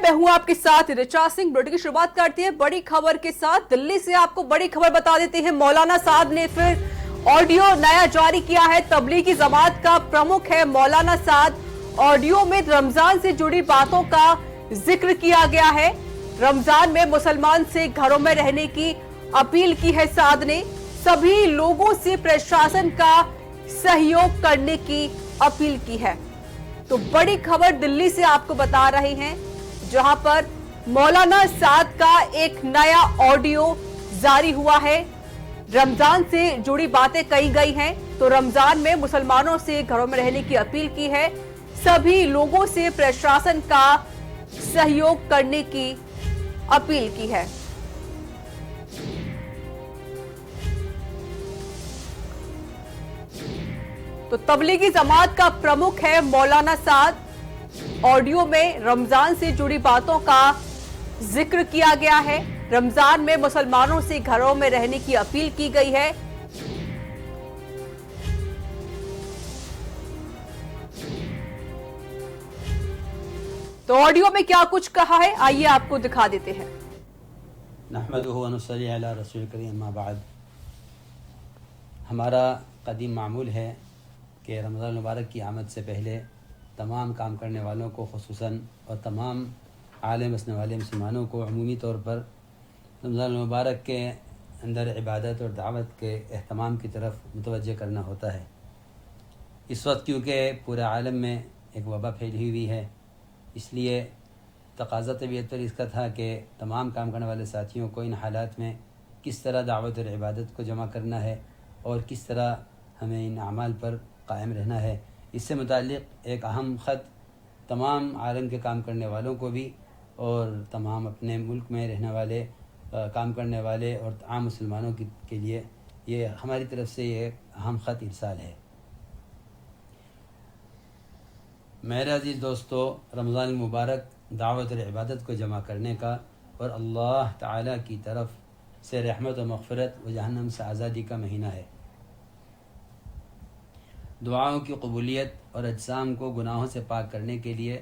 मैं हूं आपके साथ रिचा सिंह। बुलेटिन की शुरुआत करते हैं बड़ी खबर के साथ। दिल्ली से आपको बड़ी खबर बता देते हैं। मौलाना साद ने फिर ऑडियो नया जारी किया है। तबलीगी जमात का प्रमुख है मौलाना साद। ऑडियो में रमजान से जुड़ी बातों का जिक्र किया गया है। रमजान में मुसलमान से घरों में रहने की अपील की है साद ने। सभी लोगों से प्रशासन का सहयोग करने की अपील की है। तो बड़ी खबर दिल्ली से आपको बता रहे हैं, जहां पर मौलाना साद का एक नया ऑडियो जारी हुआ है। रमजान से जुड़ी बातें कही गई हैं। तो रमजान में मुसलमानों से घरों में रहने की अपील की है। सभी लोगों से प्रशासन का सहयोग करने की अपील की है। तो तबलीगी जमात का प्रमुख है मौलाना साद। ऑडियो में रमजान से जुड़ी बातों का जिक्र किया गया है। रमजान में मुसलमानों से घरों में रहने की अपील की गई है। तो ऑडियो में क्या कुछ कहा है, आइए आपको दिखा देते हैं। नहमदुहु व नुसल्ली अला रसूल करीम अम्मा बाद। हमारा कदीम मामूल है कि रमज़ान मुबारक की आमद से पहले तमाम काम करने वालों को खुसूसन और तमाम आलम बसने वाले मुसलमानों को अमूमी तौर पर रमज़ान मुबारक के अंदर इबादत और दावत के अहतमाम की तरफ मुतवज्जे करना होता है। इस वक्त क्योंकि पूरे आलम में एक वबा फैली हुई है, इसलिए तकाज़ा तबीयत पर इसका था कि तमाम काम करने वाले साथियों को इन हालात में किस तरह दावत और इबादत को जमा करना है और किस तरह हमें इन अमाल पर कायम रहना है, इससे मुताल्लिक़ एक अहम ख़त तमाम आलम के काम करने वालों को भी और तमाम अपने मुल्क में रहने वाले काम करने वाले और आम मुसलमानों के लिए ये हमारी तरफ से ये अहम ख़त इरसाल है। मेरे अज़ीज़ दोस्तों, रमज़ान मुबारक दावत और इबादत को जमा करने का और अल्लाह ताला की तरफ से रहमत और मग़फ़िरत व जहन्नम से आज़ादी का महीना है। दुआओं की कबूलियत और अजसाम को गुनाहों से पाक करने के लिए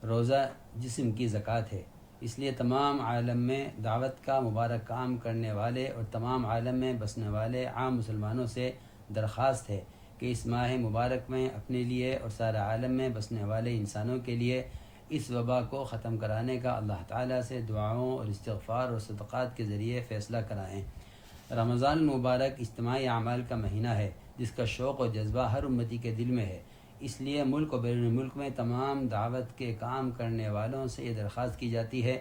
रोज़ा जिस्म की ज़कात है। इसलिए तमाम आलम में दावत का मुबारक काम करने वाले और तमाम आलम में बसने वाले आम मुसलमानों से दरख्वास्त है कि इस माह मुबारक में अपने लिए और सारे आलम में बसने वाले इंसानों के लिए इस वबा को ख़त्म कराने का अल्लाह ताला से दुआओं और इस्तिग़फ़ार और सदक़ात के ज़रिए फ़ैसला कराएँ। रमज़ान मुबारक इज्तिमाई अमाल का महीना है जिसका शौक़ और जज्बा हर उम्मती के दिल में है। इसलिए मुल्क और बैरून मुल्क में तमाम दावत के काम करने वालों से ये दरख्वास्त की जाती है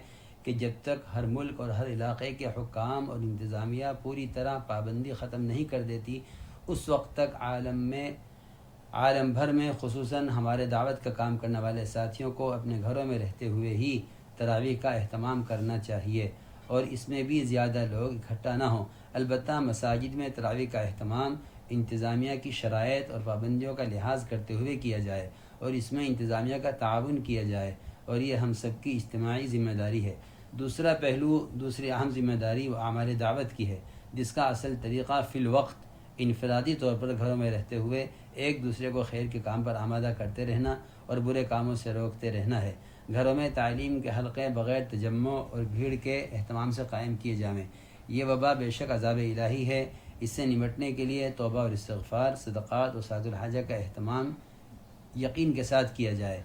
कि जब तक हर मुल्क और हर इलाक़े के हुक्काम और इंतज़ामिया पूरी तरह पाबंदी ख़त्म नहीं कर देती, उस वक्त तक आलम भर में खुसूसन हमारे दावत का काम करने वाले साथियों को अपने घरों में रहते हुए ही तरावीह का अहतमाम करना चाहिए और इसमें भी ज़्यादा लोग इकट्ठा ना हों। अलबत्ता मसाजिद में तरावीह का अहतमाम इंतज़ामिया की शराइत और पाबंदियों का लिहाज करते हुए किया जाए और इसमें इंतज़ामिया का ताउन किया जाए और ये हम सब की इज्तिमाई ज़िम्मेदारी है। दूसरा पहलू, दूसरी अहम ज़िम्मेदारी हमारे दावत की है, जिसका असल तरीक़ा फ़िल वक्त इनफरादी तौर पर घरों में रहते हुए एक दूसरे को खैर के काम पर आमादा करते रहना और बुरे कामों से रोकते रहना है। घरों में तालीम के हलक़े बग़ैर तजम्मो और भीड़ के अहतमाम से कायम किए जाएँ। ये वबा बेशक अज़ाब इलाही है। इससे निमटने के लिए तौबा और इस्तिग़फ़ार, सदक़ात और सादुल हाजा का अहतमाम यकीन के साथ किया जाए।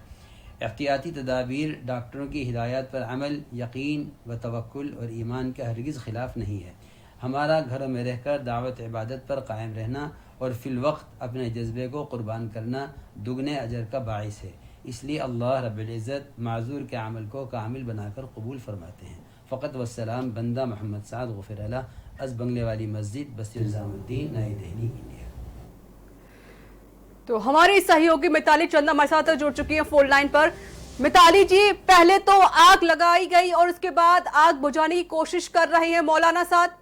एहतियाती तदाबीर, डॉक्टरों की हिदायत पर अमल, यकीन व तवक्कुल और ईमान के हरगिज़ ख़िलाफ़ नहीं है। हमारा घरों में रहकर दावत इबादत पर कायम रहना और फ़िल वक्त अपने जज्बे को क़ुरबान करना दुगने अजर का बाइस है। इसलिए अल्लाह रब्बुल इज़्ज़त माज़ूर के अमल को कामिल बनाकर कबूल फरमाते हैं। फ़क़त वस्सलाम, बंदा मोहम्मद साद ग़ुफ़िर लह, अज़ बंगले वाली मस्जिद, बस्ती निज़ामुद्दीन, नई दिल्ली, इंडिया। तो हमारी सहयोगी मिताली चंदा हमारे साथ जुड़ चुकी है फोन लाइन पर। मिताली जी, पहले तो आग लगाई गई और उसके बाद आग बुझाने की कोशिश कर रहे हैं मौलाना साद।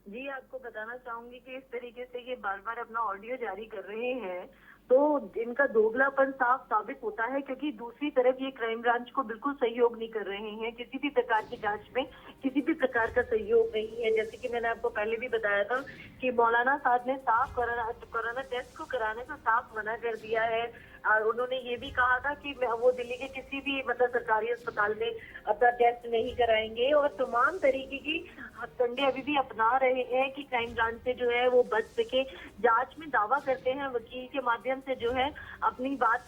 जी, आपको बताना चाहूंगी कि इस तरीके से ये बार बार अपना ऑडियो जारी कर रहे हैं तो इनका दोगलापन साफ साबित होता है, क्योंकि दूसरी तरफ ये क्राइम ब्रांच को बिल्कुल सहयोग नहीं कर रहे हैं। किसी भी प्रकार की जांच में किसी भी प्रकार का सहयोग नहीं है। जैसे कि मैंने आपको पहले भी बताया था कि मौलाना साद ने साफ कोरोना टेस्ट को कराने को साफ मना कर दिया है। उन्होंने ये भी कहा था कि वो दिल्ली के किसी भी मतलब सरकारी अस्पताल में अपना टेस्ट नहीं कराएंगे और तमाम तरीके की हथकंडे अभी भी अपना रहे हैं कि क्राइम ब्रांच से जो है वो बच सके। जांच में दावा करते हैं, वकील के माध्यम से जो है अपनी बात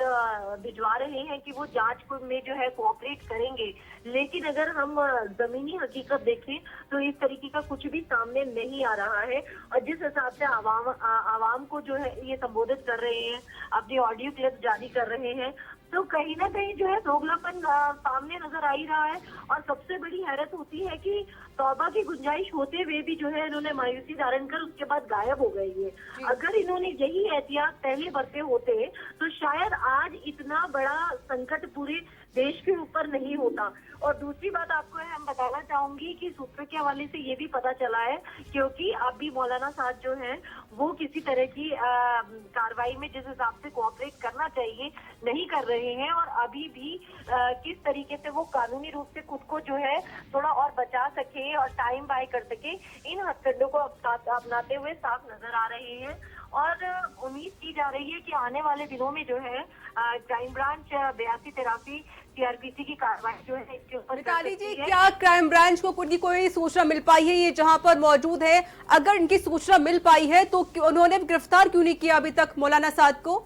भिजवा रहे हैं कि वो जांच को में जो है कोऑपरेट करेंगे। लेकिन अगर हम जमीनी हकीकत देखें तो इस तरीके का कुछ भी सामने नहीं आ रहा है। और जिस हिसाब से आवाम को जो है ये संबोधित कर रहे हैं, अपनी ऑडियो क्लिप जारी कर रहे हैं, तो कहीं ना कहीं जो है दोगलापन सामने नजर आ ही रहा है। और सबसे बड़ी हैरत होती है कि तौबा की गुंजाइश होते हुए भी जो है इन्होंने मायूसी धारण कर उसके बाद गायब हो गई है। अगर इन्होंने यही एहतियात पहले बरते होते तो शायद आज इतना बड़ा संकट पूरे देश के ऊपर नहीं होता। और दूसरी बात आपको हम बताना चाहूंगी कि सूत्रों के हवाले से ये भी पता चला है, क्योंकि अभी मौलाना साहब जो हैं वो किसी तरह की कार्रवाई में जिस हिसाब से कोऑपरेट करना चाहिए नहीं कर रहे हैं। और अभी भी किस तरीके से वो कानूनी रूप से खुद को जो है थोड़ा और बचा सके और टाइम बाय कर सके, इन हथकंडों को अपनाते हुए साफ नजर आ रहे हैं। और उम्मीद की जा रही है कि आने वाले दिनों में जो है क्राइम ब्रांच 82-83 सीआरपीसी की कार्रवाई जो है इसके ऊपर मिताली जी, क्या क्राइम ब्रांच को उनकी कोई सूचना मिल पाई है? ये जहां पर मौजूद है, अगर इनकी सूचना मिल पाई है तो उन्होंने गिरफ्तार क्यों नहीं किया अभी तक मौलाना साद को?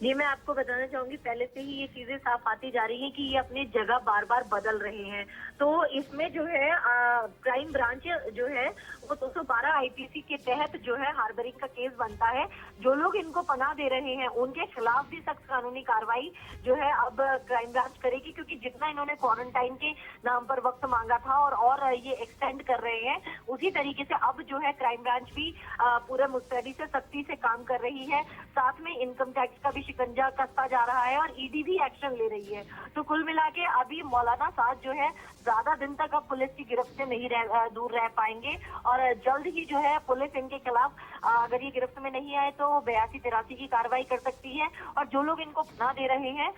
जी, मैं आपको बताना चाहूंगी, पहले से ही ये चीजें साफ आती जा रही हैं कि ये अपनी जगह बार बार बदल रहे हैं। तो इसमें जो है क्राइम ब्रांच जो है वो 212 आईपीसी के तहत जो है हार्बरिंग का केस बनता है। जो लोग इनको पनाह दे रहे हैं उनके खिलाफ भी सख्त कानूनी कार्रवाई जो है अब क्राइम ब्रांच करेगी, क्योंकि जितना इन्होंने क्वारंटाइन के नाम पर वक्त मांगा था और ये एक्सटेंड कर रहे हैं, उसी तरीके से अब जो है क्राइम ब्रांच भी पूरे मुस्तैदी से सख्ती से काम कर रही है। साथ में इनकम टैक्स का भी शिकंजा कसता जा रहा है और ईडी भी एक्शन ले रही है। तो कुल मिला के अभी मौलाना साद जो है ज्यादा दिन तक अब पुलिस की गिरफ्त से नहीं दूर रह पाएंगे और जल्द ही जो है पुलिस इनके खिलाफ अगर ये गिरफ्त में नहीं आए तो 82-83 की कार्रवाई कर सकती है। और जो लोग इनको पनाह दे रहे हैं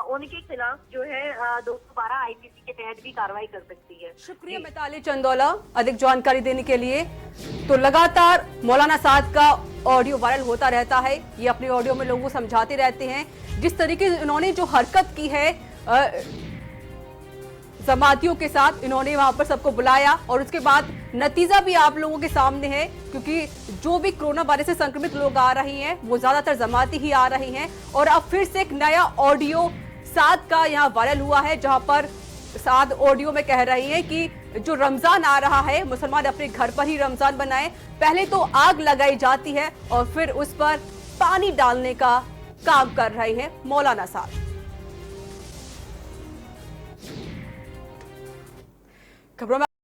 उनके खिलाफ जो है 212 आईपीसी के तहत भी कार्रवाई कर सकती है। शुक्रिया मिताली चंदौला अधिक जानकारी देने के लिए। तो लगातार मौलाना साद का ऑडियो वायरल होता रहता है, ये अपने ऑडियो में लोगों को समझाते रहते हैं। जिस तरीके से इन्होंने जो हरकत की है जमातियों के साथ, इन्होंने वहां पर सबको बुलाया और उसके बाद नतीजा भी आप लोगों के सामने है, क्योंकि जो भी कोरोना वायरस से संक्रमित लोग आ रही हैं वो ज्यादातर जमाती ही आ रही हैं। और अब फिर से एक नया ऑडियो साद का यहाँ वायरल हुआ है, जहां पर साद ऑडियो में कह रही है कि जो रमजान आ रहा है मुसलमान अपने घर पर ही रमजान बनाए। पहले तो आग लगाई जाती है और फिर उस पर पानी डालने का काम कर रहे हैं मौलाना साद। खबरों में